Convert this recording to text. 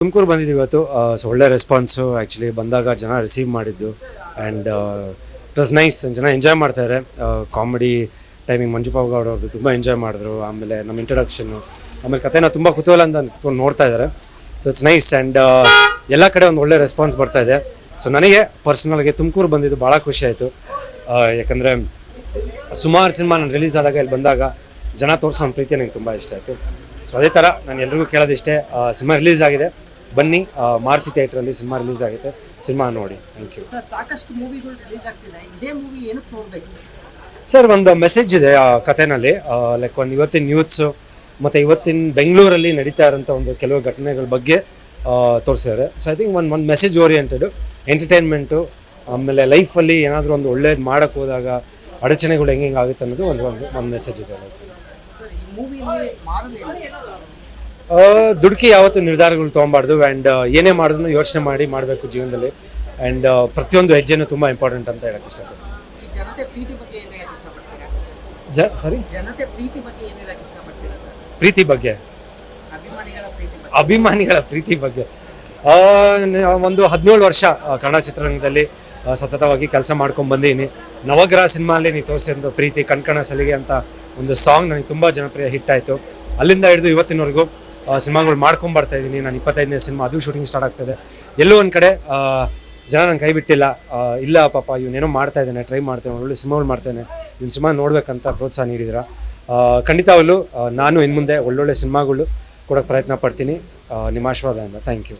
ತುಮಕೂರು ಬಂದಿದ್ದೀವಿ ಇವತ್ತು. ಸೊ ಒಳ್ಳೆ ರೆಸ್ಪಾನ್ಸು ಆ್ಯಕ್ಚುಲಿ ಬಂದಾಗ ಜನ ರಿಸೀವ್ ಮಾಡಿದ್ದು ಆ್ಯಂಡ್ ಇಟ್ ವಾಸ್ ನೈಸ್. ಜನ ಎಂಜಾಯ್ ಮಾಡ್ತಾಯಿದ್ದಾರೆ. ಕಾಮಿಡಿ ಟೈಮಿಂಗ್ ಮಂಜು ಪಾವ್ ಗೌಡ ಅವ್ರದ್ದು ತುಂಬ ಎಂಜಾಯ್ ಮಾಡಿದ್ರು. ಆಮೇಲೆ ನಮ್ಮ ಇಂಟ್ರಡಕ್ಷನ್ನು, ಆಮೇಲೆ ಕಥೆನ ತುಂಬ ಕುತೂಹಲದಿಂದ ಕುತ್ಕೊಂಡು ನೋಡ್ತಾ ಇದ್ದಾರೆ. ಸೊ ಇಟ್ಸ್ ನೈಸ್ ಆ್ಯಂಡ್ ಎಲ್ಲ ಕಡೆ ಒಂದು ಒಳ್ಳೆ ರೆಸ್ಪಾನ್ಸ್ ಬರ್ತಾ ಇದೆ. ಸೊ ನನಗೆ ಪರ್ಸ್ನಲ್ಗೆ ತುಮಕೂರು ಬಂದಿದ್ದು ಭಾಳ ಖುಷಿ ಆಯಿತು. ಯಾಕಂದರೆ ಸುಮಾರು ಸಿನಿಮಾ ನಾನು ರಿಲೀಸ್ ಆದಾಗ ಇಲ್ಲಿ ಬಂದಾಗ ಜನ ತೋರಿಸೋ ಒಂದು ಪ್ರೀತಿ ನನಗೆ ತುಂಬ ಇಷ್ಟ ಆಯಿತು. ಸೊ ಅದೇ ಥರ ನಾನು ಎಲ್ರಿಗೂ ಕೇಳೋದಿಷ್ಟೇ, ಸಿನಿಮಾ ರಿಲೀಸ್ ಆಗಿದೆ, ಬನ್ನಿ ಮಾರುತಿ ಥಿಯೇಟ್ರಲ್ಲಿ ಸಿನಿಮಾ ರಿಲೀಸ್ ಆಗುತ್ತೆ, ಸಿನಿಮಾ ನೋಡಿ. Thank you sir. ಸಾಕಷ್ಟು ಮೂವಿಗಳು ರಿಲೀಸ್ ಆಗ್ತಿದೆ, ಇದೇ ಮೂವಿ ಏನಕ್ಕೆ ನೋಡಬೇಕು ಸರ್? ಒಂದು ಮೆಸೇಜ್ ಇದೆ ಆ ಕಥೆನಲ್ಲಿ. ಲೈಕ್ ಒಂದು ಇವತ್ತಿನ ಯೂತ್ಸು ಮತ್ತು ಇವತ್ತಿನ ಬೆಂಗಳೂರಲ್ಲಿ ನಡೀತಾ ಇರೋಂಥ ಒಂದು ಕೆಲವು ಘಟನೆಗಳ ಬಗ್ಗೆ ತೋರಿಸಿದ್ದಾರೆ. ಸೊ ಐ ಥಿಂಕ್ ಒಂದು ಮೆಸೇಜ್ ಓರಿಯೆಂಟೆಡು ಎಂಟರ್ಟೈನ್ಮೆಂಟು, ಆಮೇಲೆ ಲೈಫಲ್ಲಿ ಏನಾದರೂ ಒಂದು ಒಳ್ಳೇದು ಮಾಡೋಕ್ಕೆ ಹೋದಾಗ ಅಡಚಣೆಗಳು ಹೆಂಗೆ ಆಗುತ್ತೆ ಅನ್ನೋದು ಒಂದು ಮೆಸೇಜ್ ಇದೆ. ಸರ್, ಈ ಮೂವಿಯಲ್ಲಿ ದುಡುಕಿ ಯಾವತ್ತೂ ನಿರ್ಧಾರಗಳು ತೊಗೊಬಾರ್ದು ಆ್ಯಂಡ್ ಏನೇ ಮಾಡಿದ್ರು ಯೋಚನೆ ಮಾಡಿ ಮಾಡಬೇಕು ಜೀವನದಲ್ಲಿ. ಆ್ಯಂಡ್ ಪ್ರತಿಯೊಂದು ಹೆಜ್ಜೆನೂ ತುಂಬ ಇಂಪಾರ್ಟೆಂಟ್ ಅಂತ ಹೇಳಕ್ಕೆ ಇಷ್ಟಪಡ್ತೀನಿ. ಈ ಜನತೆ ಪ್ರೀತಿ ಬಗ್ಗೆ ಏನು ಹೇಳಕ್ಕೆ ಇಷ್ಟಪಡ್ತೀರಾ? ಸರಿ, ಜನತೆ ಪ್ರೀತಿ ಬಗ್ಗೆ ಏನು ಹೇಳಕ್ಕೆ ಇಷ್ಟಪಡ್ತೀರಾ ಸರ್? ಪ್ರೀತಿ ಬಗ್ಗೆ, ಅಭಿಮಾನಿಗಳ ಪ್ರೀತಿ ಬಗ್ಗೆ ಒಂದು 17 ವರ್ಷ ಕನ್ನಡ ಚಿತ್ರರಂಗದಲ್ಲಿ ಸತತವಾಗಿ ಕೆಲಸ ಮಾಡ್ಕೊಂಡು ಬಂದೀನಿ. ನವಗ್ರಹ ಸಿನಿಮಾಲಿ ನೀವು ತೋರಿಸಿದ ಪ್ರೀತಿ ಕಣ್ಕಣ ಸಲಿಗೆ ಅಂತ ಒಂದು ಸಾಂಗ್ ನನಗೆ ತುಂಬ ಜನಪ್ರಿಯ ಹಿಟ್ ಆಯಿತು. ಅಲ್ಲಿಂದ ಹಿಡಿದು ಇವತ್ತಿನವರೆಗೂ ಸಿನಿಮಾಗಳು ಮಾಡ್ಕೊಂಡು ಬರ್ತಾ ಇದ್ದೀನಿ. ನಾನು 25ನೇ ಸಿನಿಮಾ, ಅದು ಶೂಟಿಂಗ್ ಸ್ಟಾರ್ಟ್ ಆಗ್ತಾಯಿದೆ. ಎಲ್ಲೋ ಒಂದು ಕಡೆ ಜನ ನನ್ನ ಕೈ ಬಿಟ್ಟಿಲ್ಲ. ಇಲ್ಲ ಪಾಪ ಇವನೇನೋ ಮಾಡ್ತಾ ಇದ್ದಾನೆ, ಟ್ರೈ ಮಾಡ್ತೇನೆ, ಒಳ್ಳೆ ಸಿನಿಮಾಗಳು ಮಾಡ್ತೇನೆ, ಇವ್ನ ಸಿನಿಮಾ ನೋಡ್ಬೇಕಂತ ಪ್ರೋತ್ಸಾಹ ನೀಡಿದ್ದೀರಾ. ಖಂಡಿತವಾಗ್ಲೂ ನಾನು ಇನ್ನು ಮುಂದೆ ಒಳ್ಳೊಳ್ಳೆ ಸಿನಿಮಾಗಳು ಕೊಡೋಕ್ಕೆ ಪ್ರಯತ್ನ ಪಡ್ತೀನಿ ನಿಮ್ಮ ಆಶೀರ್ವಾದದಿಂದ. Thank you.